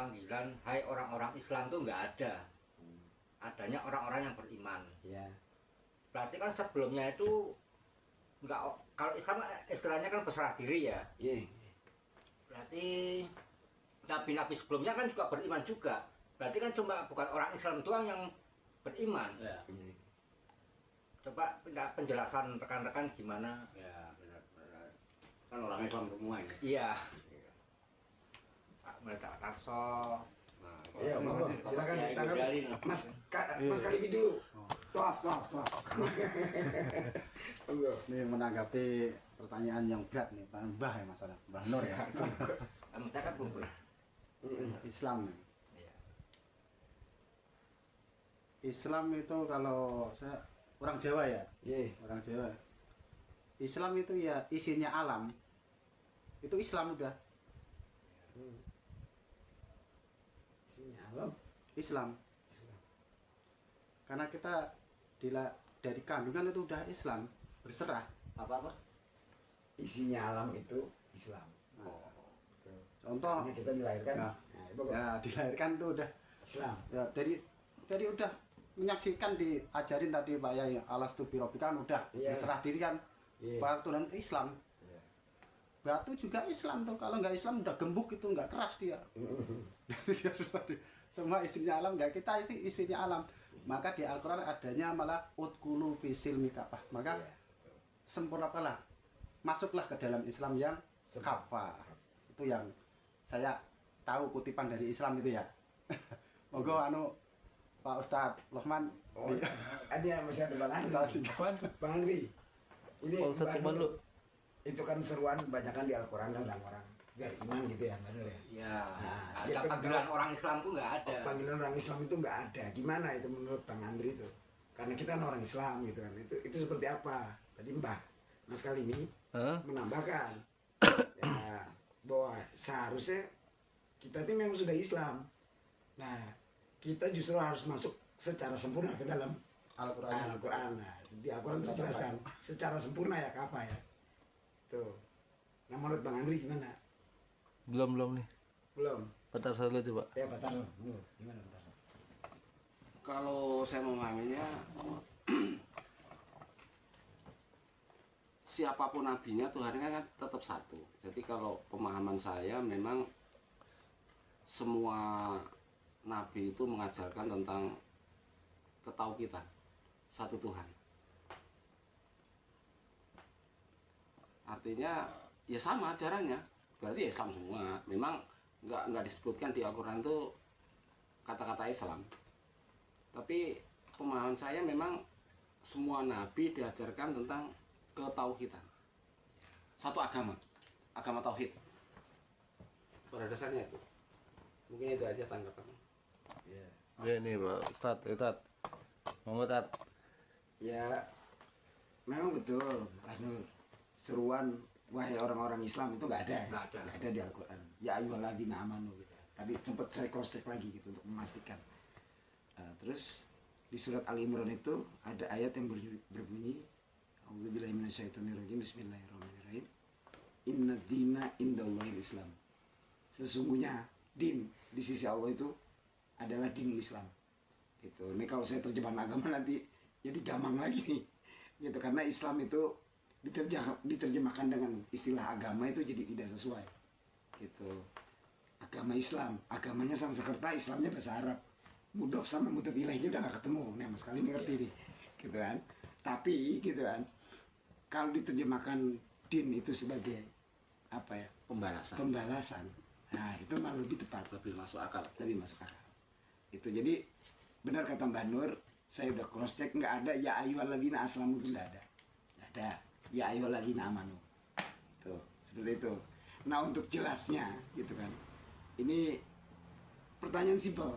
panggilan hai orang-orang Islam tuh nggak ada. Adanya orang-orang yang beriman. Ya. Berarti kan sebelumnya itu nggak, kalau Islam istilahnya kan berserah diri ya. Iya. Berarti nabi-nabi sebelumnya kan juga beriman juga. Berarti kan cuma bukan orang Islam doang yang beriman. Ya. Iya. Coba penjelasan rekan-rekan gimana? Ya, benar. Kan orang Islam semua ini. Iya. Pak Meledak Tarso. Nah, Iya, monggo. Silakan Ya, ditangkap. Ibrahim. Mas Kalimi dulu. Toaf. Monggo. Ini menanggapi pertanyaan yang berat nih, Mbah ya masalah, Mbah Nur ya. Maksudnya kan belum. Islam. Iya. Islam itu kalau saya orang Jawa ya, Iya. orang Jawa. Islam itu ya isinya alam. Itu Islam udah. Isinya alam. Islam. Islam. Karena kita dari kandungan itu udah Islam, berserah. Apa? Isinya alam itu Islam. Oh. Tuh. Contoh, Ini kita dilahirkan. Ya. Nah, itu kok ya dilahirkan tuh udah Islam. ya dari udah menyaksikan diajarin tadi Pak Yai alastu birobika kan udah Iya. berserah diri kan. Iya. Peraturan Islam. Iya. Batu juga Islam tuh, kalau nggak Islam udah gembuk itu nggak keras dia. Itu dia susah semua isinya alam, nggak kita isinya alam. Maka di Al-Quran adanya malah utkulu fisil mikapah. Maka Iya. sempurnakanlah, masuklah ke dalam Islam yang kafah. Itu yang saya tahu kutipan dari Islam itu ya. Monggo Pak Ustadz Lohman. Oh, ada masih ada Bang Andri. Bang Andri. Ini Pak Ustadz Bang Lohman Nur. lu. Itu kan seruan kebanyakan di Al-Quran dan orang-orang biar iman gitu ya, Bang Nur ya. Iya. Nah, Ada dia panggilan orang Islam tuh nggak ada. Panggilan orang Islam itu nggak ada. Gimana itu menurut Bang Andri itu? Karena kita kan orang Islam gitu kan. Itu seperti apa? Tadi Mbah Mas Kalimi menambahkan ya, bahwa seharusnya kita ini memang sudah Islam. Nah, kita justru harus masuk secara sempurna ke dalam Al-Quran. Nah, di Al-Quran terjelaskan secara sempurna ya apa ya. Tuh. Nah, menurut Bang Andri gimana? Belum nih. Belum. Bentar dulu coba. Ya, Pak Tarno. Gimana Pak Tarno? Kalau saya memahaminya siapapun nabinya Tuhannya kan tetap satu. Jadi kalau pemahaman saya memang semua nabi itu mengajarkan tentang ketauhidan satu Tuhan. Artinya ya sama ajarannya. Berarti ya Islam semua. Memang nggak disebutkan di Al-Quran itu kata-kata Islam. Tapi pemahaman saya memang semua nabi diajarkan tentang ketauhidan. Satu agama tauhid. Pada dasarnya itu. Mungkin itu aja tanggapan. Ya. Oke nih Pak Ustadz. Monggo Tat. Ya, memang betul, Pak Nur. Seruan wahai orang-orang Islam itu nggak ada, nggak ada di Al-Quran. Ya ayyuhalladzina amanu gitu. Tadi sempat saya cross check lagi gitu untuk memastikan. Terus di surat Al Imran itu ada ayat yang berbunyi, A'udzubillahi minasyaitonirrajim, Bismillahirrahmanirrahim. Inna dina indallahil Islam. Sesungguhnya din di sisi Allah itu adalah din Islam. Gitu. Ini kalau saya terjemahan agama nanti jadi gamang lagi nih. Gitu, karena Islam itu diterjemahkan dengan istilah agama itu jadi tidak sesuai. Gitu. Agama Islam, agamanya Sanskerta, Islamnya bahasa Arab. Mudhof sama mudhof ilaihnya udah gak ketemu. Nah, Mas kali ngerti nih. Gitu kan. Tapi gitu kan. Kalau diterjemahkan din itu sebagai apa ya? Pembalasan. Nah, itu malah lebih tepat, Lebih masuk akal. Itu jadi benar kata Mbak Nur, saya udah cross check, nggak ada ya ayyuhalladzina aslamu itu nggak ada ya ayyuhalladzina amanu. Tuh, seperti itu. Nah, untuk jelasnya gitu kan, ini pertanyaan simpel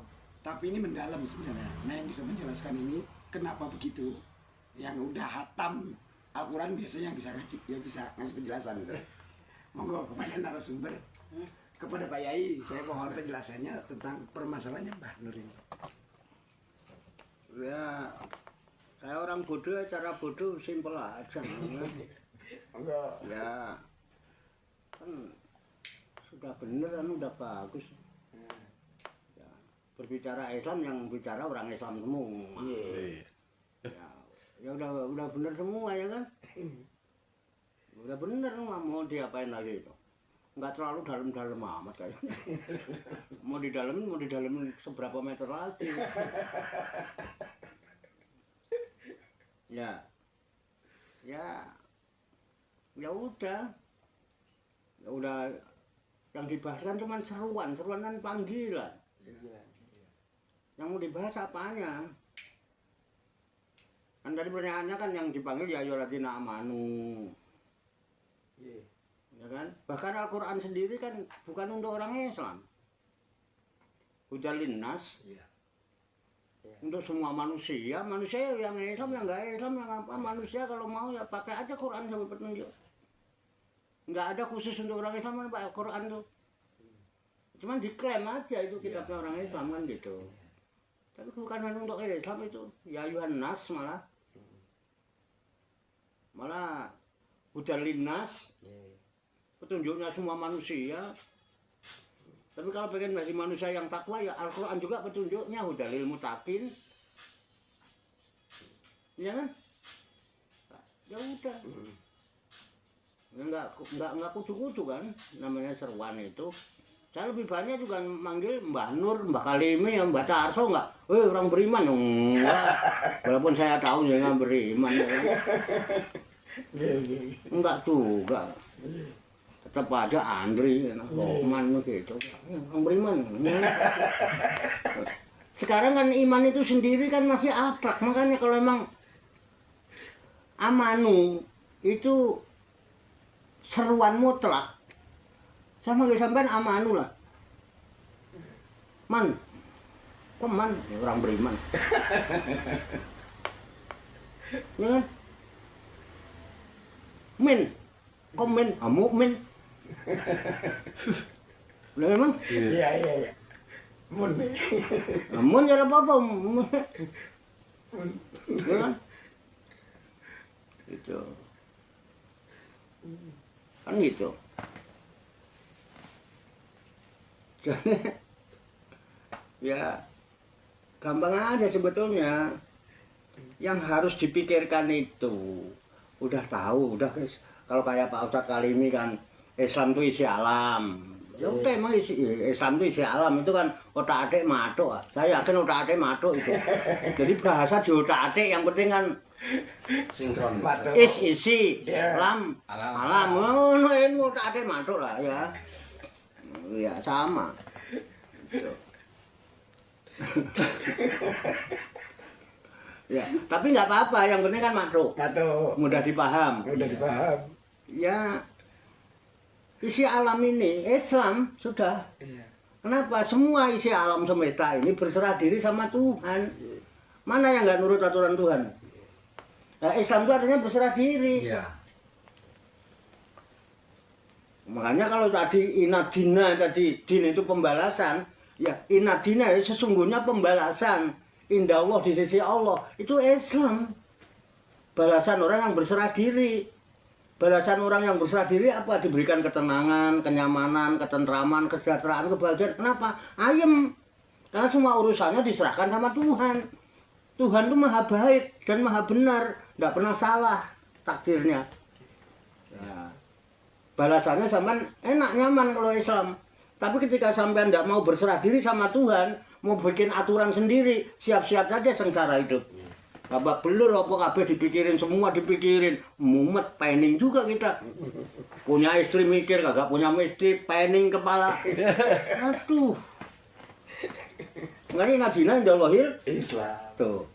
tapi ini mendalam sebenarnya. Nah, yang bisa menjelaskan ini kenapa begitu, yang udah hatam Al-Quran biasanya yang bisa ngasih penjelasan gitu. Monggo kepada narasumber, kepada Pak Yai, saya mohon penjelasannya tentang permasalahannya Mbah Nur ini. Ya, saya orang bodoh, cara bodoh simpel aja. Monggo. Ya, kan sudah bener kan, udah bagus. berbicara Islam yang bicara orang Islam semua. Iya. Ya udah bener semua ya kan. Udah bener mau diapain lagi itu. Nggak terlalu dalam-dalam amat kayaknya. Mau didalemin seberapa meter lagi. Ya udah yang dibahas kan cuma seruan kan panggilan. Yang mau dibahas apanya? Kan tadi pertanyaannya kan yang dipanggil ya ayyuhalladzina amanu. Ya kan? Bahkan Al-Qur'an sendiri kan bukan untuk orang Islam. Hudal linnas. Untuk semua manusia yang Islam yang enggak Islam yang apa manusia kalau mau ya pakai aja Quran sebagai petunjuk. Enggak ada khusus untuk orang Islam pakai Quran tuh. Cuman diklaim aja itu kitabnya orang Islam kan gitu. Tapi bukan hanya untuk Islam itu, ya ayuhan nas malah hudal linnas. Petunjuknya semua manusia. Tapi kalau pengen bagi manusia yang takwa ya Al-Quran juga petunjuknya hudalil muttaqin. Ya kan? Ya udah. Enggak kucu-kucu kan namanya seruan itu. Saya lebih banyak juga manggil Mbah Nur, Mbah Kalimi, Mbah Tarso enggak. Orang beriman enggak. Walaupun saya tahu dia enggak beriman ya kan. Enggak juga. Tetap ada Andri, Lokman gitu. Orang beriman. Sekarang kan iman itu sendiri kan masih abstrak. Makanya kalau emang amanu itu seruan mutlak. Saya manggil sampean amanu lah. Man. Kok man? Ya, orang beriman. Ya kan? Min. Kok min? Mukmin. Udah memang? Iya. Mun ya apa-apa. Ya kan? Gitu. Kan gitu. Jadi ya gampang aja sebetulnya. Yang harus dipikirkan itu udah tahu, udah kalau kayak Pak Ustadz Kalimi kan Islam itu isi alam. Ya udah emang Islam itu isi alam itu kan otak-atik matuk. Saya yakin otak-atik matuk itu. Jadi bahasa di otak-atik yang penting kan Sinkron. isi alam. Oh, ini otak-atik matuk lah ya. Ya sama. Gitu. Ya, tapi nggak apa-apa, yang penting kan matuk. Mudah dipaham. Ya, isi alam ini Islam sudah. Kenapa? Semua isi alam semesta ini berserah diri sama Tuhan. Mana yang nggak nurut aturan Tuhan? Nah, Islam itu artinya berserah diri. Makanya kalau tadi inadina tadi din itu pembalasan, ya inadina sesungguhnya pembalasan indah Allah di sisi Allah itu Islam. Balasan orang yang berserah diri. Balasan orang yang berserah diri apa? Diberikan ketenangan, kenyamanan, ketentraman, kesejahteraan, kebahagiaan. Kenapa? Ayem. Karena semua urusannya diserahkan sama Tuhan. Tuhan itu maha baik dan maha benar, tidak pernah salah takdirnya. Ya. Balasannya sampean enak nyaman kalau Islam. Tapi ketika sampean tidak mau berserah diri sama Tuhan, mau bikin aturan sendiri, siap-siap saja sengsara hidup. Babak belur apa kabeh dipikirin, semua dipikirin. Mumet pening juga kita. Punya istri mikir, kagak punya istri pening kepala. Aduh. Makanya ngajina indah lahir Islam. Tuh.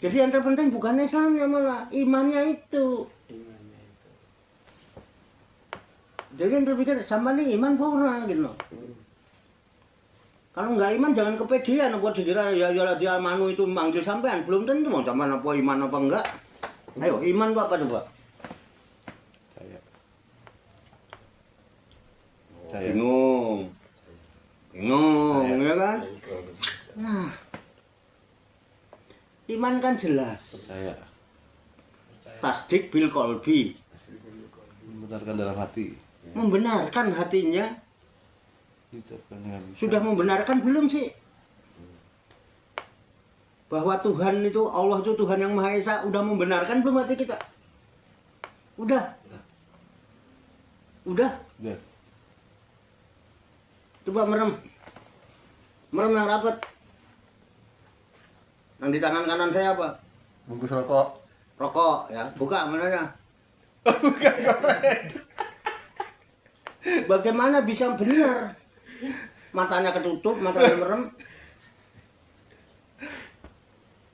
Jadi yang terpenting bukan Islamnya malah imannya itu. Jadi yang terpikir sama nih iman purna gitu. Kalau nggak iman jangan kepedean apa dikira ya dia manu itu manggil sampean belum tentu mau sama apa iman apa enggak. Ayo iman apa coba? Saya. Bingung ya kan? Nah, iman kan jelas. Percaya. Tasdik bil qalbi. Membenarkan dalam hati. Membenarkan hatinya. Sudah membenarkan belum sih? Bahwa Tuhan itu, Allah itu Tuhan yang Maha Esa, udah membenarkan belum hati kita? Udah? Udah? Udah. Coba merem. Merem yang rapat. Yang di tangan kanan saya apa? Bungkus rokok. Rokok, ya. Buka mananya. Bagaimana bisa benar? Matanya ketutup, matanya merem.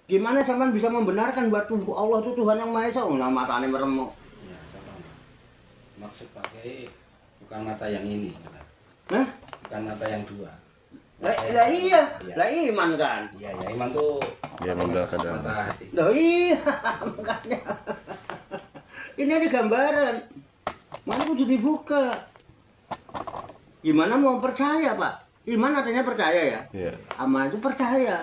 Gimana sampean bisa membenarkan bahwa Allah itu Tuhan yang Maha Esa? Oh, nah, matanya merem. Ya, sama. Maksud pakai bukan mata yang ini, Hah? bukan mata yang dua. Lah iya, lah iman kan. Iya, ya iman tuh Ya, membenarkan dalam mata hati. Lah iya, makanya. Ini ada gambaran. Mana kudu dibuka. Gimana mau percaya, Pak? Iman artinya percaya ya? Iya. Amal itu percaya.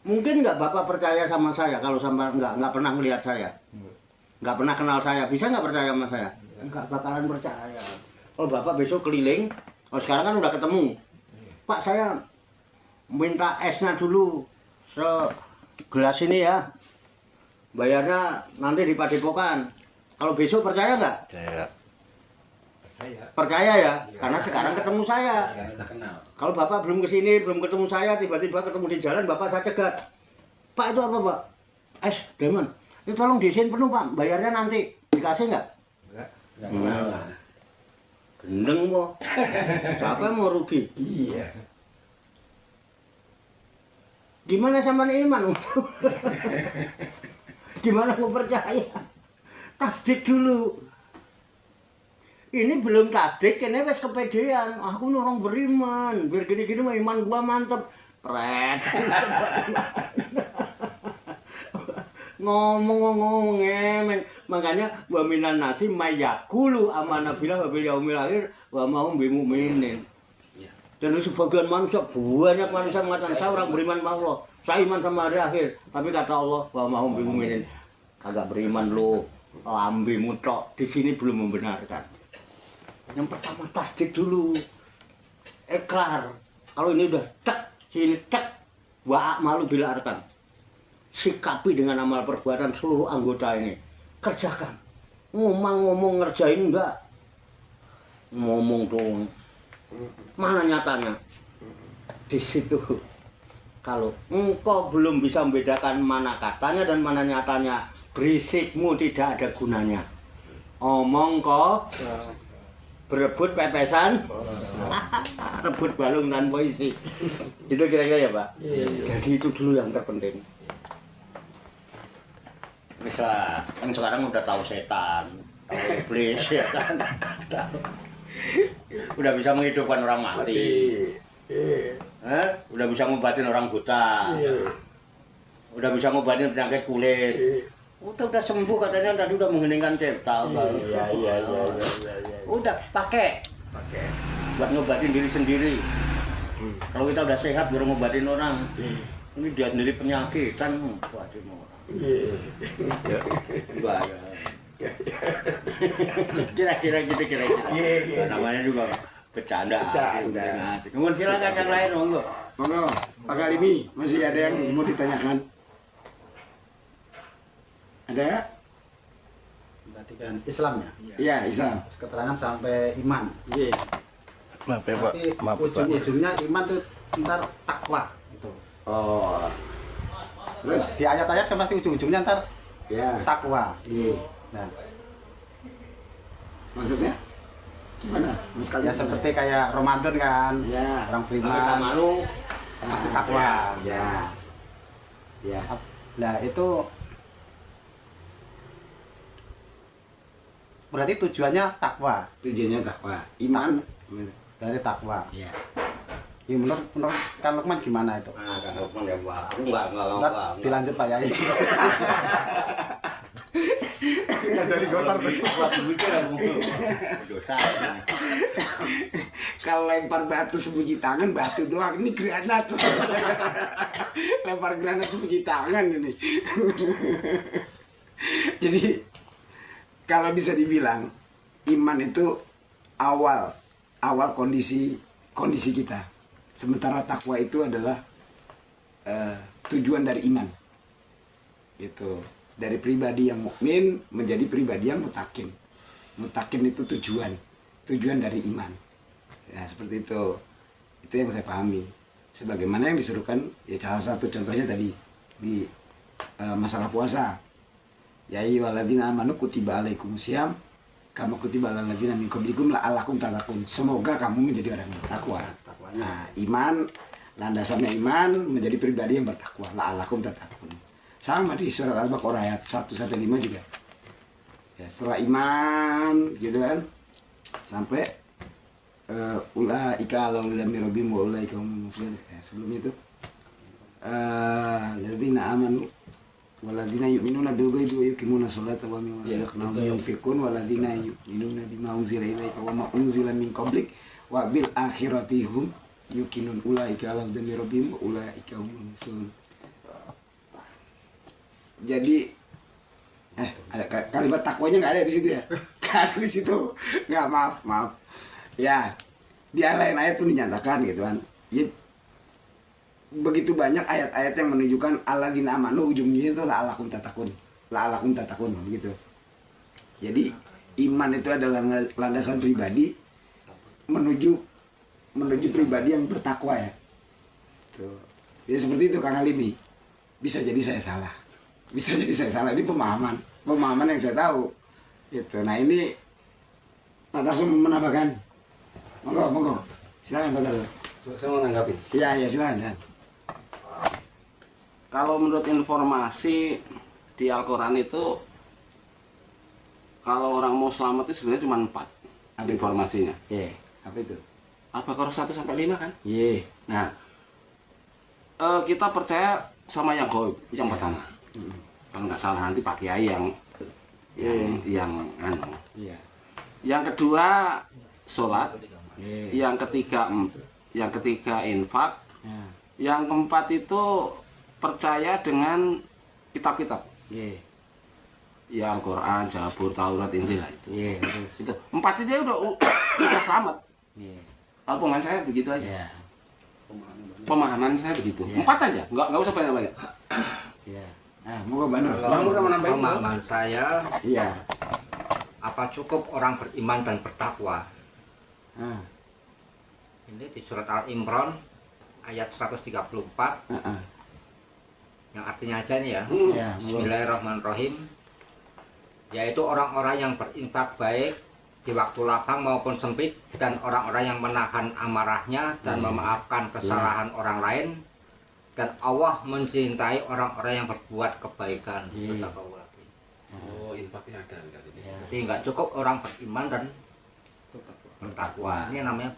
Mungkin nggak Bapak percaya sama saya kalau sampai nggak pernah melihat saya, nggak pernah kenal saya, bisa nggak percaya sama saya? Nggak bakalan percaya. Kalau Bapak besok keliling, oh sekarang kan udah ketemu, Pak saya minta esnya dulu segelas ini ya, bayarnya nanti di Padepokan. Kalau besok percaya nggak? Saya. Percaya. Percaya ya, karena sekarang ketemu saya. Ya, kita kenal. Kalau Bapak belum kesini, belum ketemu saya, tiba-tiba ketemu di jalan, Bapak saya cegat. Pak itu apa, Pak? Es, Demon. Itu tolong diisiin penuh, Pak. Bayarnya nanti. Dikasih nggak? Enggak kenal. Gendeng, Pak. Siapa yang mau rugi? Iya. Gimana sama iman? Gimana mau percaya? Tasdik dulu. Ini belum tasdik, ini wes kepedean. Aku nih orang beriman, biar gini-gini mah iman gua mantep. Pret. Ngomong ngemen. Makanya wa minan nasi mayakulu amanah billah wa bil yaumil akhir wa mahum bimu'minin. Dan sebagian manusia, banyak manusia mengatakan saya orang beriman sama Allah, saya iman sama hari akhir. Tapi kata Allah, wa mahum bimu'minin. Kagak beriman lu, lambimu tok. Di sini belum membenarkan. Yang pertama tasdik dulu, ikrar. Kalau ini udah cek, sini cek, wa malu bila arkan. Sikapi dengan amal perbuatan seluruh anggota ini. Kerjakan. Ngomong ngerjain enggak? Ngomong dong. Mana nyatanya? Di situ. Kalau engkau belum bisa membedakan mana katanya dan mana nyatanya, berisikmu tidak ada gunanya. Omong kok berebut pepesan, rebut balung tanpa isi. Itu kira-kira ya, Pak? Jadi itu dulu yang terpenting. Misal, kan sekarang udah tahu setan, tahu iblis, ya kan? Udah bisa menghidupkan orang mati. Udah bisa ngobatin orang buta. Udah bisa ngobatin penyakit kulit. Udah sembuh katanya, tadi udah mengheningkan cipta. Iya. Udah pakai buat ngobatin diri sendiri. Kalau kita udah sehat baru ngobatin orang. Ini dia sendiri penyakitan, ngobatin orang. Bahaya. Kira-kira gitu kira-kira. Namanya juga bercanda. Kemudian silakan yang lain, monggo. Monggo, Pak Kalimi, masih ada yang mau ditanyakan? Ada? Berarti kan Islam ya? Iya, Islam. Keterangan sampai iman. Iya. Maaf ya, Pak. Tapi Maaf, Pak. ujung-ujungnya iman tuh ntar takwa gitu. Oh. Terus? Di ayat-ayat kan pasti ujung-ujungnya ntar Ya. takwa. Iya. Nah, Maksudnya? Gimana? Mas ya kalian seperti kayak Ramadan kan, Ya. orang Sama beriman lu pasti takwa. Ya. Ya. Nah itu berarti tujuannya takwa, Tujuannya takwa. Iman. berarti takwa. Ya. Ya, menurut kan Lukman gimana itu? nah, kan Lukman ya, Pak. Enggak. Ntar dilanjut Pak Yai. Dari Gotar tuh. Buat mikir aku. Dosa. Kalau lempar batu sembunyi tangan, batu doang. Ini granat. Lempar granat sembunyi tangan ini. Jadi, kalau bisa dibilang, iman itu awal awal kondisi kita. Sementara takwa itu adalah tujuan dari iman. Gitu. Dari pribadi yang mukmin menjadi pribadi yang mutakin. Mutakin itu tujuan dari iman. Ya, seperti itu. Itu yang saya pahami. Sebagaimana yang disuruhkan, ya salah satu contohnya tadi di masalah puasa. Ya ayyuhalladzina amanu kutiba alaikumusiyam kama kutiba alal ladzina min qablikum la'allakum tattaqun. Semoga kamu menjadi orang yang bertakwa. Nah, iman, landasannya iman menjadi pribadi yang bertakwa. La'allakum tattaqun. Sama di surat Al-Baqarah ayat 1 sampai 5 juga. Ya, setelah iman gitu kan sampai ulaika ala hudan min rabbihim wa ulaika humul muflihun. Ya, sebelum itu ladzina amanu walladzina yu'minuna bil ghaibi wa yuqimuna sholata wa mimma razaqnahum yunfiqun walladzina yu'minuna bima unzila ilaika wa ma unzila min qablik wa bil akhirati hum yuqinun ulaika ala hudan min rabbihim wa ulaika humul muflihun. Jadi ada kalimat takwanya nggak ada di situ ya? Nggak ada di situ. Nggak, maaf. Ya, di lain ayat pun dinyatakan gitu kan. Ya, begitu banyak ayat-ayat yang menunjukkan alladzina amanu ujungnya itu la'allakum tattaqun begitu. Jadi iman itu adalah landasan pribadi menuju pribadi yang bertakwa ya. Tuh. Jadi seperti itu Kang Alibi. Bisa jadi saya salah. Ini pemahaman yang saya tahu. Gitu. Nah, ini Pak Tarso menambahkan. Monggo. Silakan Pak Tarso. Saya mau nanggapin. Iya, silakan. Kalau menurut informasi di Al-Quran itu, kalau orang mau selamat itu sebenarnya cuma 4 informasinya. Iya, apa itu? Al-Baqarah 1 sampai 5 kan? Iya. Nah, kita percaya sama yang gaib, yang pertama. Kalau nggak salah nanti Pak Kiai yang anu. Iya. Yang kedua sholat, Iya. yang ketiga infak, Ya. yang keempat itu percaya dengan kitab-kitab. Iya. Ya Al-Quran, Zabur, Taurat, Injil lah itu. Iya, terus. Itu 4 itu udah selamat. Iya. Kalau pemahaman saya begitu aja. Iya. Pemahaman saya begitu. Iya. 4 aja, nggak usah banyak-banyak. Iya. Nah, monggo Banur. Banur sama nambahin. Pemahaman saya, Iya. apa cukup orang beriman dan bertakwa? Ah, Ini di surat Al-Imran ayat 134 yang artinya aja nih ya. Iya, monggo. Bismillahirrahmanirrahim. Yaitu orang-orang yang berinfak baik di waktu lapang maupun sempit, dan orang-orang yang menahan amarahnya dan memaafkan kesalahan orang lain, dan Allah mencintai orang-orang yang berbuat kebaikan. Iya. Oh, infaknya ada enggak ini? Jadi nggak cukup orang beriman dan bertakwa. Ini namanya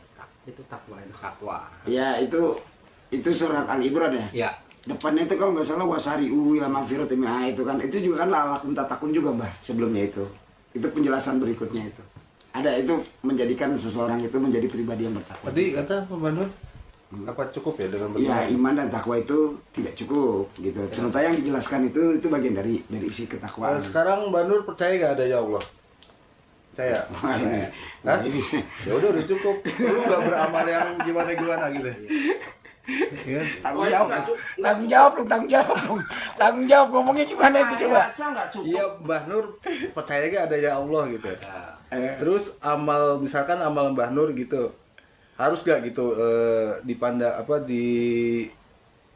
Itu takwa itu. takwa. Ya, itu surat Al-Imran ya. Ya, Depannya itu kalau nggak salah wasari'u ila magfiratin itu kan itu juga kan la'allakum tattaqun juga Mbah sebelumnya itu penjelasan berikutnya itu ada itu menjadikan seseorang itu menjadi pribadi yang bertakwa. Tadi kata Pak Banur, apa cukup ya dengan Iya, beriman? iman dan takwa itu tidak cukup gitu. Sementara yang dijelaskan itu bagian dari isi ketakwaan. Sekarang Banur percaya gak ada ya Allah? Percaya? Wah, ini, Hah? ini sih. Ya udah cukup. Lu gak beramal yang gimana gitu. Iya. Tanggung jawab ngomongnya gimana itu coba. Iya, Mbah Nur percaya gak ada ya Allah gitu. Terus amal, misalkan amal Mbah Nur gitu, harus gak gitu dipandang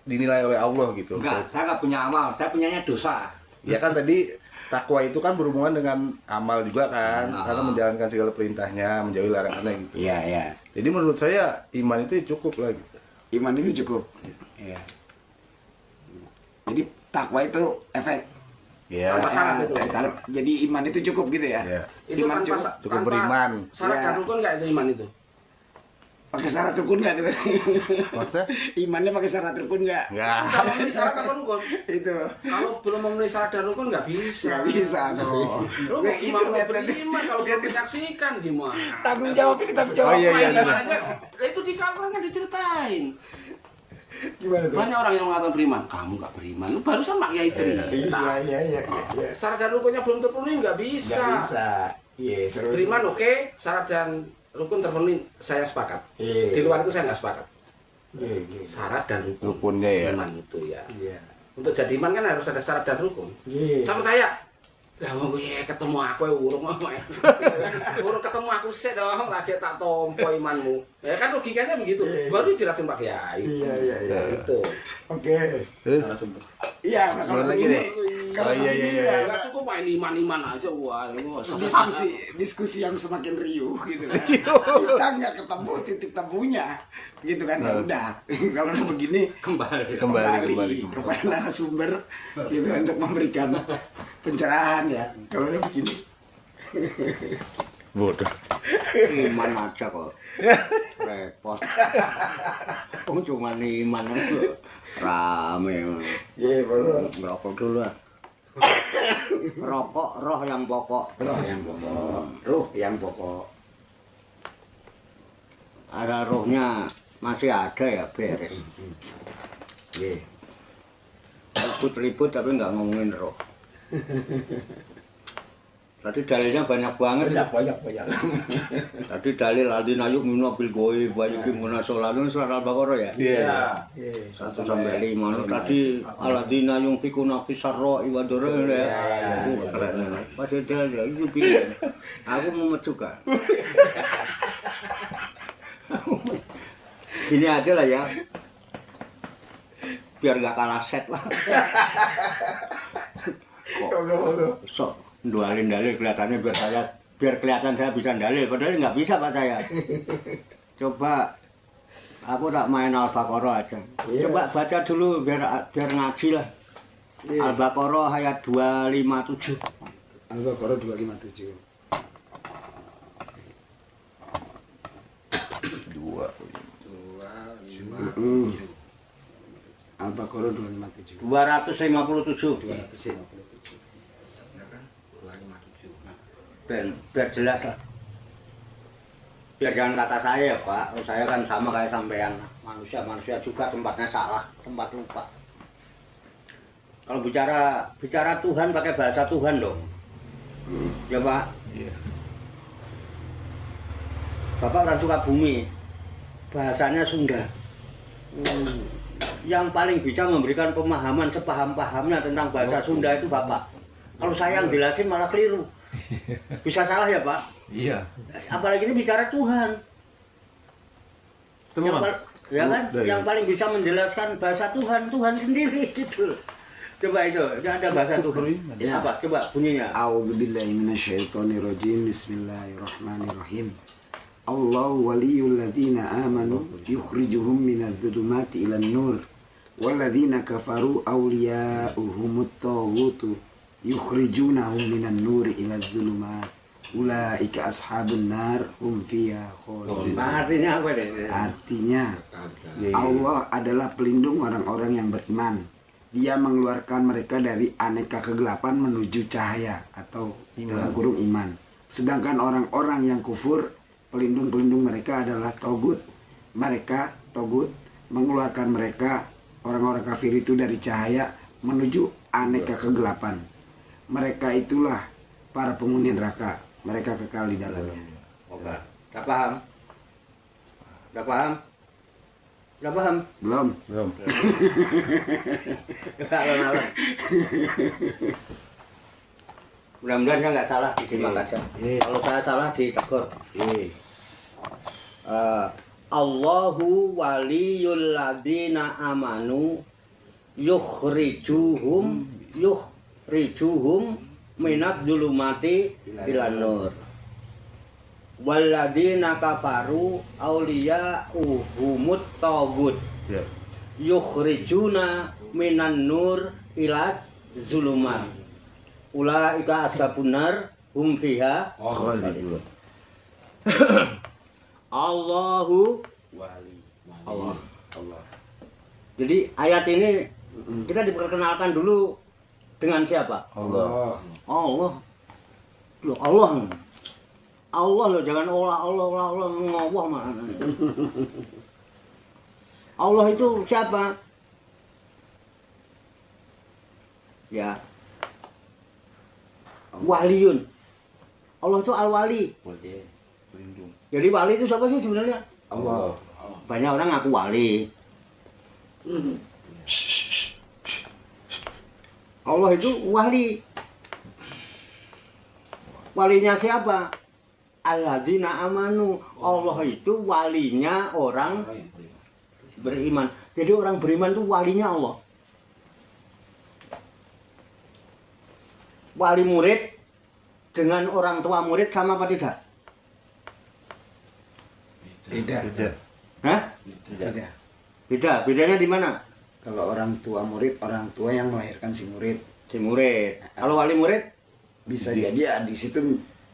dinilai oleh Allah gitu? enggak, saya nggak punya amal, saya punyanya dosa. Ya kan tadi takwa itu kan berhubungan dengan amal juga kan, karena menjalankan segala perintahnya, menjauhi larangannya gitu. Iya, iya. Jadi menurut saya iman itu cukup lah gitu. Iman itu cukup. Iya. Jadi takwa itu efek. Iya. Tanpa syarat itu. Jadi iman itu cukup gitu ya. Iya. Itu Iman tanpa, cukup. Cukup beriman. Syarat Ya. dan rukun nggak itu iman itu? Pakai syarat rukun nggak tuh? Maksudnya? Imannya pakai syarat rukun nggak? Enggak. Kalau memenuhi syarat apa rukun? Itu Kalau belum memenuhi syarat dan rukun nggak bisa. nggak bisa dong. Lu Nah, mau lihat, beriman kalau lihat. belum menyaksikan gimana? Tanggung jawab ini tanggung jawab. Oh iya iya. Main aja. Itu di Al-Quran kan diceritain. Gimana tuh? Banyak orang yang mengatakan beriman, kamu nggak beriman. Lu barusan Mak Kiai cerita. Iya. Syarat dan rukunnya belum terpenuhi nggak bisa. Nggak bisa. Iya, seru. Beriman oke, syarat dan rukun terpenuhi saya sepakat. Iya. Di luar itu saya nggak sepakat. Iya. Syarat dan rukun Rukunnya ya. iman itu ya. Iya. Untuk jadi iman kan harus ada syarat dan rukun. Iya. Sama saya. Lah wong gue ketemu aku urung urung ketemu aku sih dong lagi tak tompo imanmu. Ya kan logikanya begitu. Baru dijelasin Pak Kiai. Iya. Itu. Oke. Terus Iya, nah kalau Gimana lagi begini, nih? kalau Oh, iya, begini iya, iya. ya, Enggak cukup main iman-iman aja wah ini diskusi yang semakin riuh gitu kan. Kita nggak ketemu titik temunya gitu kan. Ya udah. Kalau udah begini kembali. kembali kepada narasumber gitu untuk memberikan pencerahan ya. Kalau udah begini bodoh. Iman aja kok. Repot. Oh cuma iman itu rame. ya baru Ngerokok dulu lah. Rokok roh yang pokok. ruh yang pokok. Ada rohnya masih ada ya beres. Iya. Ribut-ribut tapi nggak ngomongin roh. Tadi dalilnya banyak banget. Banyak. Tadi dalil Aldina yuk minum bil goy banyak gimana solatun surat al-baqarah ya. Iya. 1 sampai 5. Tadi Aldina yung fikuna fisarro iwadoro ya. Keren. Masih ada itu pilih. Aku mumet juga. Gini aja lah ya. Biar nggak kalah set lah. Sok dualin dalil kelihatannya biar kelihatan saya bisa dalil, padahal nggak bisa Pak saya. Coba aku tak main Al-Baqarah aja. Coba baca dulu biar ngaji lah. Al-Baqarah ayat 257. Al-Baqarah 257. Al-Baqarah 257. 257. Biar jelas lah. Biar jangan kata saya ya Pak, saya kan sama kayak sampean manusia juga tempatnya salah, tempat lupa. Kalau bicara Tuhan pakai bahasa Tuhan dong. Ya Pak. Iya. Bapak orang Sukabumi, bahasanya Sunda. Yang paling bisa memberikan pemahaman sepaham-pahamnya tentang bahasa Sunda itu Bapak. Kalau saya yang jelasin malah keliru. Bisa salah ya Pak? Iya. Apalagi ini bicara Tuhan. Ya kan? Yang paling bisa menjelaskan bahasa Tuhan sendiri gitu. Coba itu, ada bahasa Tuhan. Ya. Apa? Coba bunyinya. A'udzubillahi minasyaitonirrajim. Bismillahirrahmanirrahim. Allahu waliyul ladzina amanu yukhrijuhum minadh-dhulumati ilan nur wal ladzina kafaru awliya'uhumut taghutu yukhrijunahum minan nuri iladh-dhulumat ulaika ashabun nar hum fiha khalidun. Artinya apa deh? Artinya Allah adalah pelindung orang-orang yang beriman. Dia mengeluarkan mereka dari aneka kegelapan menuju cahaya atau dalam kurung iman. Sedangkan orang-orang yang kufur, pelindung-pelindung mereka adalah togut. Mereka, togut, mengeluarkan mereka, orang-orang kafir itu dari cahaya menuju aneka kegelapan. Mereka itulah para penghuni neraka. Mereka kekal di dalamnya. Oke. Udah paham? Udah paham? Udah paham? Belum? Alon-alon. Mudah-mudahan saya nggak salah disimak aja. Kalau saya salah ditegur. Allahu waliyul ladzina amanu yukhrijuhum minadh dhulumati ilan nur walladzina kafaru awliya'uhumut taghut yukhrijuna minan nur ila zulumat ulaika ashabun nar hum fiha khalidun. Allahu wali. Allah. Jadi ayat ini kita diperkenalkan dulu dengan siapa? Allah. Allah. Loh, Allah. Allah loh, jangan Allah ngawah mana. Allah itu siapa? Ya. Waliyun. Allah itu al-wali. Jadi wali itu siapa sih sebenarnya? Allah. Banyak orang ngaku wali. Allah itu wali. Walinya siapa? Alladzina amanu. Allah itu walinya orang beriman. Jadi orang beriman itu walinya Allah. Wali murid dengan orang tua murid sama apa tidak? Beda. Hah? Beda. Beda. Bedanya di mana? Kalau orang tua murid, orang tua yang melahirkan si murid. Si murid. Kalau wali murid? Bisa jadi ya di situ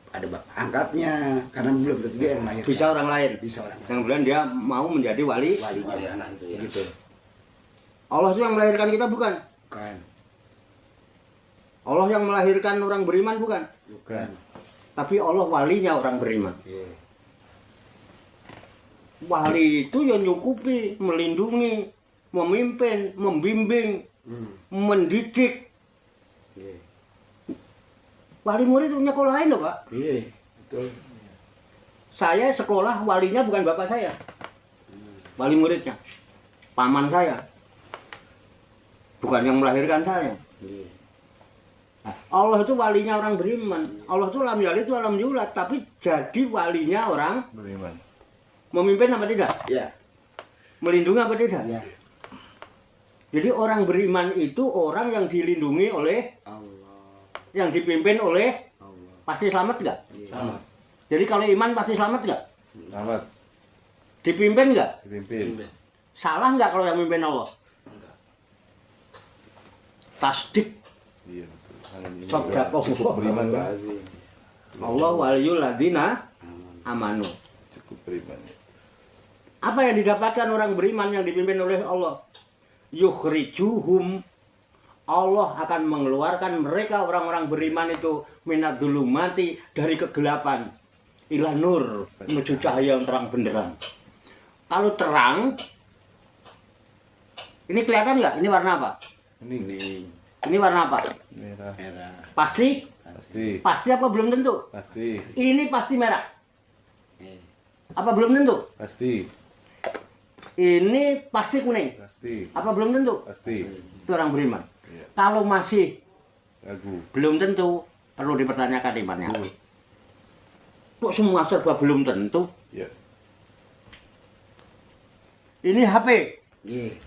ada bapak angkatnya, karena belum tentu dia yang melahirkan. Bisa orang lain. Bisa orang lain. Yang kemudian dia mau menjadi wali. Walinya. Wali anak itu ya. Gitu. Allah itu yang melahirkan kita bukan? Bukan. Allah yang melahirkan orang beriman bukan? Bukan. Tapi Allah walinya orang beriman. Iya. Wali itu yang nyukupi, melindungi, memimpin, membimbing, mendidik. Iya. Wali murid punya sekolah lain loh Pak. Iya. Betul. Saya sekolah walinya bukan bapak saya. Wali muridnya. Paman saya. Bukan yang melahirkan saya. Iya. Nah, Allah itu walinya orang beriman. Allah itu lam yalid wa lam yulad, tapi jadi walinya orang Beriman. memimpin apa tidak? Iya. Melindungi apa tidak? Iya. Jadi orang beriman itu orang yang dilindungi oleh, Allah. yang dipimpin oleh, Allah. pasti selamat nggak? Iya. Jadi kalau iman pasti selamat nggak? Selamat. Dipimpin nggak? Dipimpin. Salah nggak kalau yang mimpin Allah? Tasdik. Iya betul. Cukup beriman kan? Allah waliyul ladzina amanu. Cukup beriman. Ya. Apa yang didapatkan orang beriman yang dipimpin oleh Allah? Yukhrijuhum. Allah akan mengeluarkan mereka orang-orang beriman itu minad dzulumati, dari kegelapan ila nur, menuju cahaya yang terang benderang. Kalau terang, ini kelihatan nggak? Ini warna apa? Ini Ini warna apa? merah. Merah. Pasti? Pasti. Pasti apa belum tentu? Pasti. Ini pasti merah. Iya. Apa belum tentu? Pasti. Ini pasti kuning. Pasti. Apa belum tentu? Pasti. Itu orang beriman. Iya. Kalau masih Ragu. belum tentu, perlu dipertanyakan imannya. Kok semua serba belum tentu? Ya. Ini HP. Iya.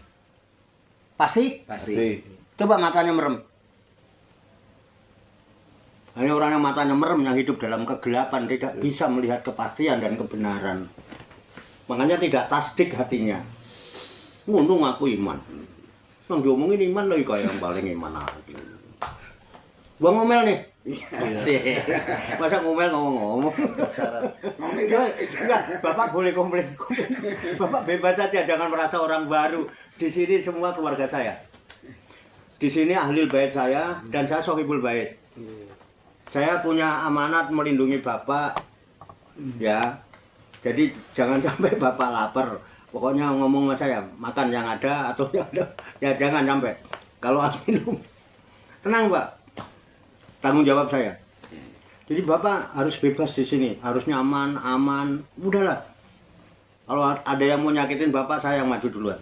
Pasti? Pasti. Coba matanya merem. Hanya orang yang matanya merem, yang hidup dalam kegelapan, tidak bisa melihat kepastian dan kebenaran. Makanya tidak tasdik hatinya. Untung aku iman. Nang diomongin iman loh, kayak yang paling iman lagi. Gua ngomel nih. Asik. Masa ngomel ngomong-ngomong. Enggak, Bapak boleh komplain. Bapak bebas saja, jangan merasa orang baru. Di sini semua keluarga saya. Di sini ahli bait saya dan saya sohibul bait. Saya punya amanat melindungi Bapak, ya. Jadi jangan sampai Bapak lapar. Pokoknya ngomong sama saya, makan yang ada atau yang ada, ya jangan sampai. Kalau harus minum, tenang Pak. Tanggung jawab saya. Jadi Bapak harus bebas di sini, harus nyaman, aman. Udahlah. Kalau ada yang mau nyakitin Bapak, saya yang maju duluan.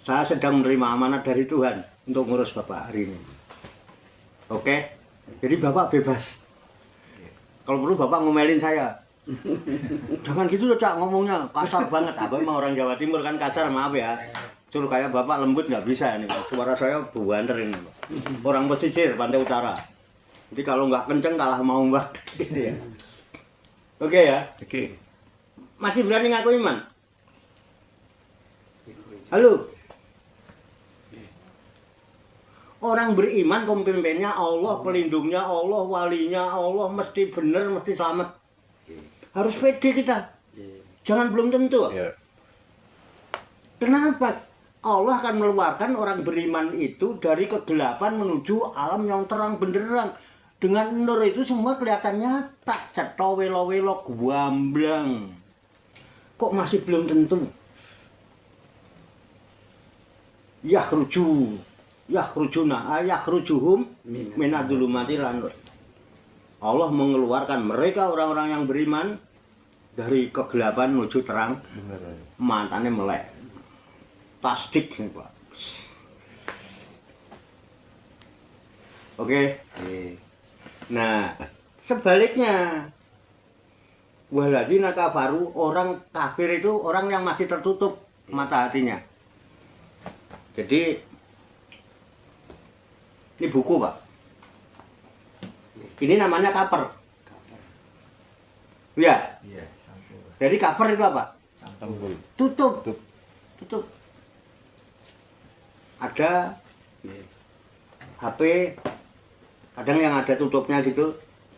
Saya sedang menerima amanat dari Tuhan untuk ngurus Bapak hari ini. Oke? Jadi Bapak bebas. Kalau perlu Bapak ngomelin saya. Jangan gitu loh Cak, ngomongnya kasar banget. Aku emang orang Jawa Timur kan kasar, maaf ya. Suruh kayak Bapak lembut nggak bisa ini. Suara saya buanter ini. Orang pesisir, pantai utara. Jadi kalau nggak kenceng kalah mau mbak. Gitu ya. Oke ya? Oke. Masih berani ngaku iman? Halo? Orang beriman pemimpinnya Allah, pelindungnya Allah, walinya Allah, mesti benar, mesti selamat. Harus pede kita. Jangan belum tentu. Ya. Kenapa? Allah akan mengeluarkan orang beriman itu dari kegelapan menuju alam yang terang benderang. Dengan nur itu semua kelihatan nyata, cetha welo-welo guamblang. Kok masih belum tentu? Yakhrujuhum minadzulumati lan. Allah mengeluarkan mereka orang-orang yang beriman dari kegelapan menuju terang, Bener. matanya melek. Tasdik nih Pak. Oke. Oke. Nah, sebaliknya waladina kafaru, orang kafir itu orang yang masih tertutup mata hatinya. Jadi ini buku Pak. Ini namanya cover. Ya. Iya. Jadi cover itu apa? Sampul. Tutup. Tutup. Tutup. Ada Iya. HP, kadang yang ada tutupnya gitu.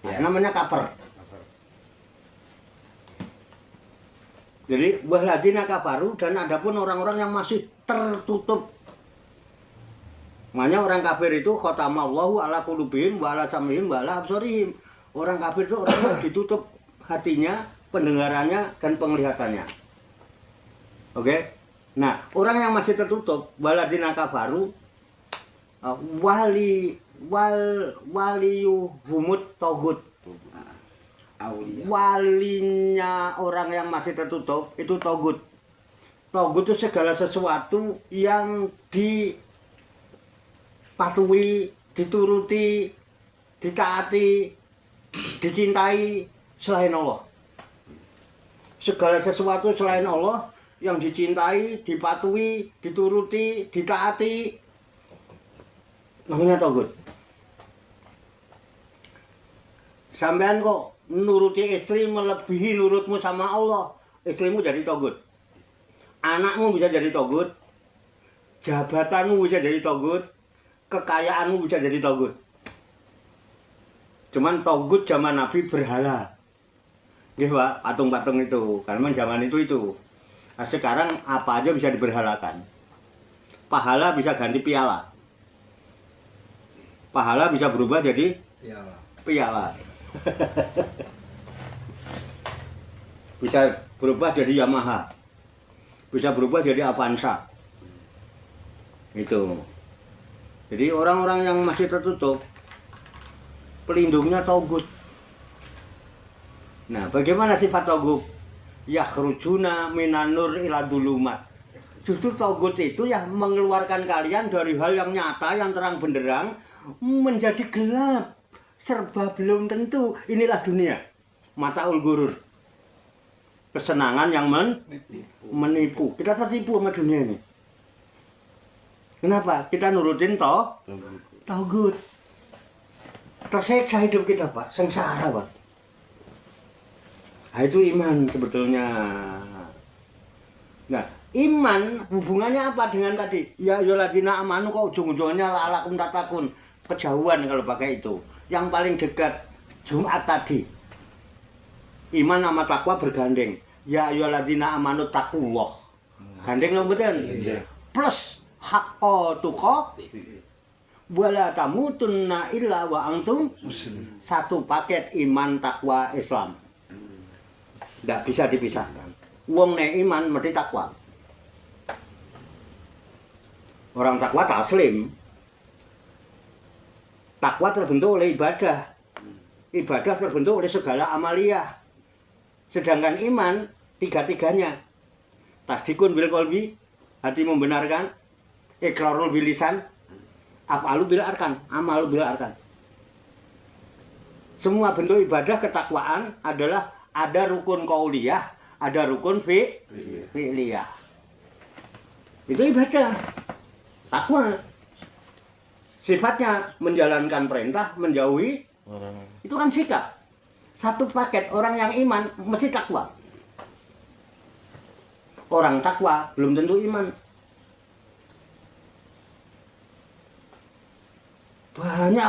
Ya. Namanya cover. Cover. Jadi waladina kafaru, dan adapun orang-orang yang masih tertutup. Makanya orang kafir itu khatamallahu ala qulubihim wa ala sam'ihim wa ala absarihim. Orang kafir itu orang yang ditutup hatinya, pendengarannya dan penglihatannya. Oke? Nah, orang yang masih tertutup waladina kafaru waliyuhumut togut. Aulia. Walinya orang yang masih tertutup itu togut. Togut itu segala sesuatu yang dipatuhi, dituruti, ditaati, dicintai selain Allah. Segala sesuatu selain Allah yang dicintai, dipatuhi, dituruti, ditaati, namanya togut. Sampean kok nuruti istri melebihi nurutmu sama Allah, istrimu jadi togut. Anakmu bisa jadi togut, jabatanmu bisa jadi togut, kekayaanmu bisa jadi togut. Cuman togut zaman Nabi berhala. Nggih, Pak, patung-patung itu. Karena zaman itu. Nah, sekarang apa aja bisa diberhalakan. Pahala bisa ganti piala. Pahala bisa berubah jadi piala. Bisa berubah jadi Yamaha. Bisa berubah jadi Avanza. Itu. Jadi orang-orang yang masih tertutup, pelindungnya togut. Nah, bagaimana sifat togut? Yakhrujuna minan nur ila dulumat. Justru togut itu yang mengeluarkan kalian dari hal yang nyata, yang terang benderang, menjadi gelap. Serba belum tentu. Inilah dunia. Mataul gurur. Kesenangan yang menipu. Kita tertipu sama dunia ini. Kenapa? Kita nurutin togut. Tersiksa hidup kita, Pak. Sengsara, Pak. Nah, itu iman sebetulnya. Nah, iman hubungannya apa dengan tadi? Ya ayyuhalladzina amanu, kok ujung-ujungnya la'alakum tatakun. Kejauhan kalau pakai itu. Yang paling dekat Jumat tadi. Iman sama takwa bergandeng. Ya ayyuhalladzina amanu taqullah. Gandeng lho mboten? Plus haqqa tuqa wala tamutunna illa wa antum muslimun. Satu paket iman, takwa, Islam. Tidak bisa dipisahkan. Wong nek iman mesti takwa. Orang takwa taslim. Takwa terbentuk oleh ibadah. Ibadah terbentuk oleh segala amaliyah. Sedangkan iman tiga-tiganya. Tasdikun bil qalbi, hati membenarkan, iqrarul bil lisan, af'alu bil arkan, amalu bil arkan. Semua bentuk ibadah ketakwaan adalah ada rukun qauliyah, ada rukun fi'liyah. Itu ibadah. Takwa. Sifatnya menjalankan perintah, menjauhi. Itu kan sikap. Satu paket orang yang iman mesti takwa. Orang takwa belum tentu iman. Banyak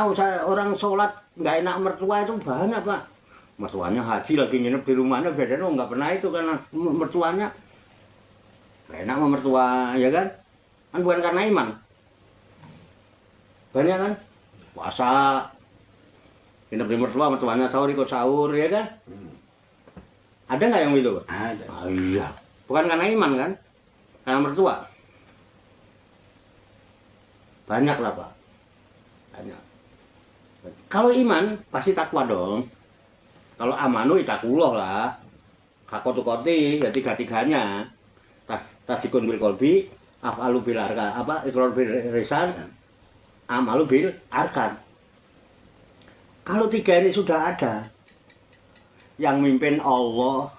orang sholat nggak enak mertua itu banyak, Pak. Mertuanya haji lagi nginep di rumahnya, biasanya nggak pernah itu karena mertuanya nggak enak sama mertua, ya kan? Kan bukan karena iman. Banyak kan? Puasa, nginep di mertuanya sahur ikut sahur, ya kan? Ada nggak yang itu? Ada. Ah, iya. Bukan karena iman kan? Karena mertua. Banyak lah, Pak. Banyak. Kalau iman pasti takwa dong. Kalau amanu itakullah lah. Hakoti ya tiga-tiganya. Tajikun bil kolbi, afalu bil arkan, iqrar bil lisan, amalu bil arkan. Kalau tiga ini sudah ada, yang mimpin Allah,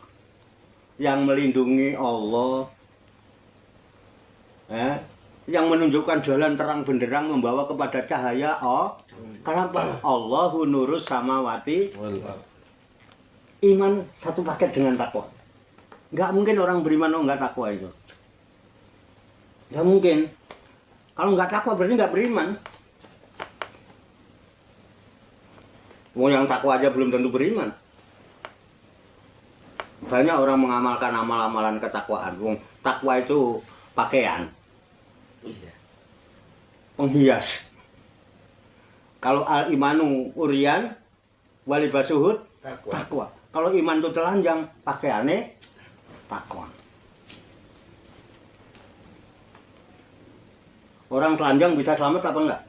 yang melindungi Allah, yang menunjukkan jalan terang benderang membawa kepada cahaya kenapa? Allahu nurus samawati. Iman satu paket dengan takwa. Nggak mungkin orang beriman nggak takwa itu. Nggak mungkin. Kalau nggak takwa berarti nggak beriman. Mau yang takwa aja belum tentu beriman. Banyak orang mengamalkan amal-amalan ketakwaan. Takwa itu pakaian. Penghias. Kalau al-imanu urian walibasuhud takwa. Kalau iman itu telanjang, pakaiannya takwa. Orang telanjang bisa selamat apa enggak?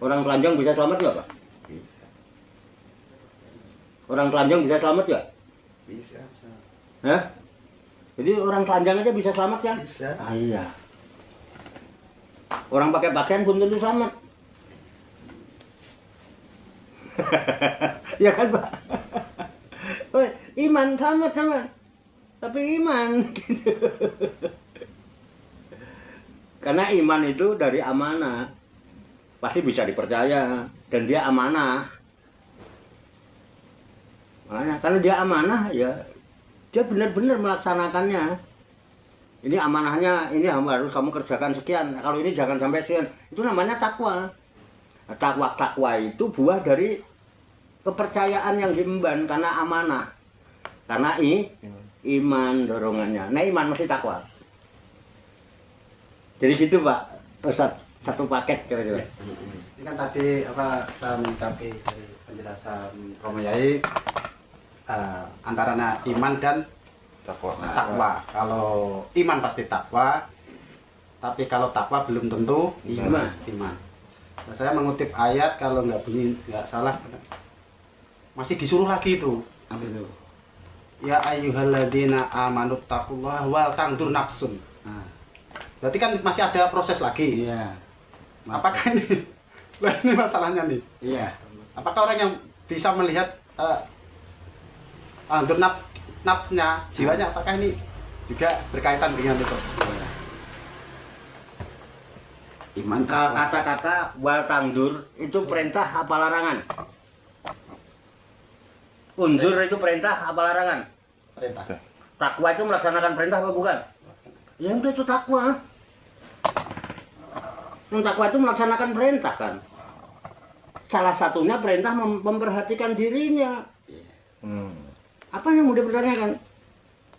Orang telanjang bisa selamat enggak, Pak? Bisa. Orang telanjang bisa selamat enggak? Bisa. Hah? Jadi orang telanjang aja bisa selamat ya? Bisa. Ah, iya. Orang pakai pakaian belum tentu selamat. Ya kan, Pak? Iman sama. Tapi iman gitu. Karena iman itu dari amanah. Pasti bisa dipercaya dan dia amanah. Makanya karena dia amanah ya dia benar-benar melaksanakannya. Ini amanahnya, ini harus kamu kerjakan sekian. Kalau ini jangan sampai sekian. Itu namanya takwa. Takwa itu buah dari kepercayaan yang diemban karena amanah. Karena iman dorongannya. Nah, iman mesti takwa. Jadi gitu, Pak. Ustaz, satu paket kira-kira. Ini kan tadi saya menyikapi dari penjelasan Romo Yai antaranya iman dan takwa. Kalau iman pasti takwa, tapi kalau takwa belum tentu iman. Nah, saya mengutip ayat kalau nggak salah masih disuruh lagi itu. Apa itu? Ya ayyuhalladzina amanu taqullaha wal tangdur nafsun. Nah, berarti kan masih ada proses lagi. Iya. Apakah ini? Nah, ini masalahnya nih. Iya. Apakah orang yang bisa melihat untuk nafsnya, jiwanya, apakah ini juga berkaitan dengan itu? Iman takwa. Kata-kata wal tangdur itu perintah apa larangan? Undur itu perintah apa larangan? Perintah. Takwa itu melaksanakan perintah apa bukan? Ya udah itu takwa. Yang takwa itu melaksanakan perintah kan. Salah satunya perintah memperhatikan dirinya. Apa yang mau dipertanyakan?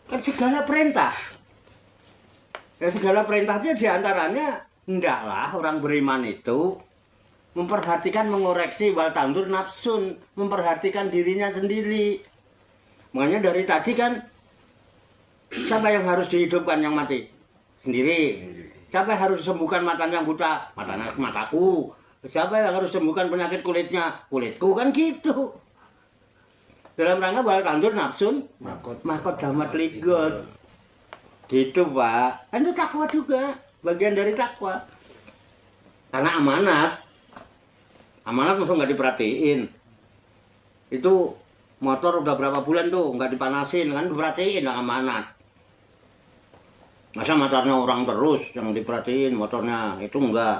Kan segala perintah. Ya segala perintah itu diantaranya hendaklah orang beriman itu memperhatikan, mengoreksi wal tandur nafsun, memperhatikan dirinya sendiri. Makanya dari tadi kan siapa yang harus dihidupkan yang mati? Sendiri. Siapa yang harus disembuhkan mata yang buta? Mataku. Siapa yang harus sembuhkan penyakit kulitnya? Kulitku, kan gitu. Dalam rangka wal tandur nafsun makot damat ligot. Gitu, Pak. Itu takwa juga, bagian dari takwa. Karena amanat langsung nggak diperhatiin. Itu motor udah berapa bulan tuh nggak dipanasin, kan diperhatiin lah amanat. Masa motornya orang terus yang diperhatiin, motornya itu enggak.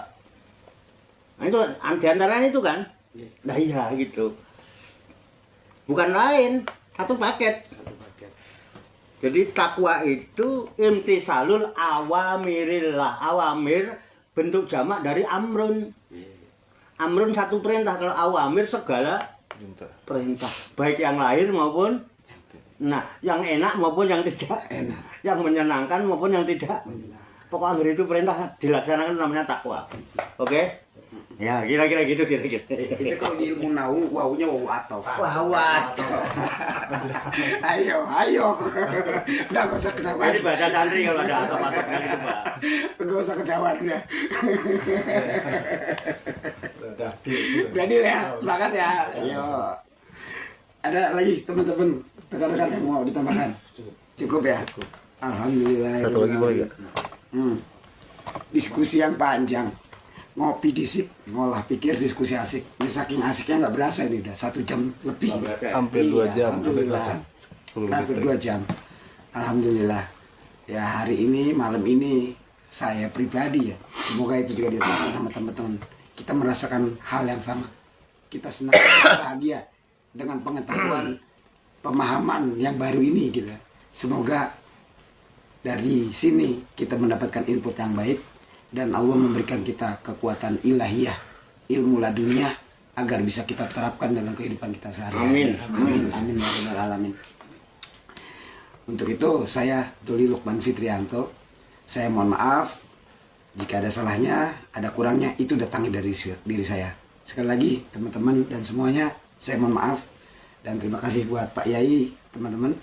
Nah itu diantaranya itu kan. Nah iya gitu. Bukan lain, satu paket. Jadi takwa itu imtisalul awamirillah. Awamir bentuk jamak dari amrun. Amrun satu perintah, kalau awamir segala perintah, baik yang lahir maupun yang enak maupun yang tidak enak, yang menyenangkan maupun yang tidak. Pokoknya itu perintah dilaksanakan namanya takwa. Oke? Ya, kira-kira gitu kira-kira. Itu kalau di ilmu nahu, wawunya wawu atof. Wawu atof. Ayo. Udah gak usah ketahuan. Jadi baca santri kalau ada atof-atofnya gitu, Pak. Gak usah ketahuan udah. Udah deal ya, semangat ya. Ayo. Ada lagi teman-teman rekan-rekan yang mau ditambahkan? Cukup ya? Alhamdulillah. Satu lagi boleh nggak? Diskusi yang panjang, ngopi disik, ngolah pikir, diskusi asik. Ini saking asiknya nggak berasa ini udah 1 jam lebih. Hampir 2 jam. Alhamdulillah. Hampir 2 jam. Alhamdulillah. Ya hari ini, malam ini saya pribadi ya, semoga itu juga dirasakan sama teman-teman. Kita merasakan hal yang sama. Kita senang, bahagia dengan pengetahuan, pemahaman yang baru ini gitu. Semoga dari sini kita mendapatkan input yang baik dan Allah memberikan kita kekuatan ilahiyah, ilmu ladunia agar bisa kita terapkan dalam kehidupan kita sehari-hari. Amin. Amin. Ya Rabbal Alamin. Untuk itu saya Doli Lukman Fitrianto. Saya mohon maaf jika ada salahnya, ada kurangnya, itu datangi dari diri saya. Sekali lagi teman-teman dan semuanya saya mohon maaf dan terima kasih buat Pak Yai, teman-teman.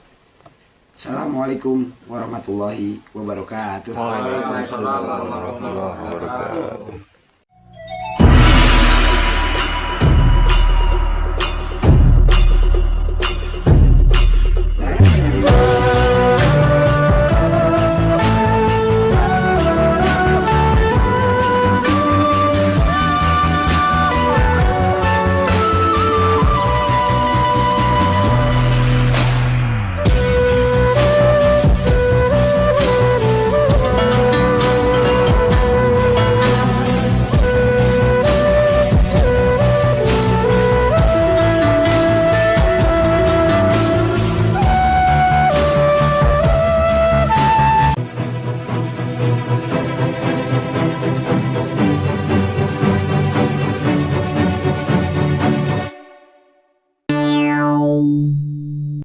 Assalamualaikum warahmatullahi wabarakatuh. Waalaikumsalam warahmatullahi wabarakatuh.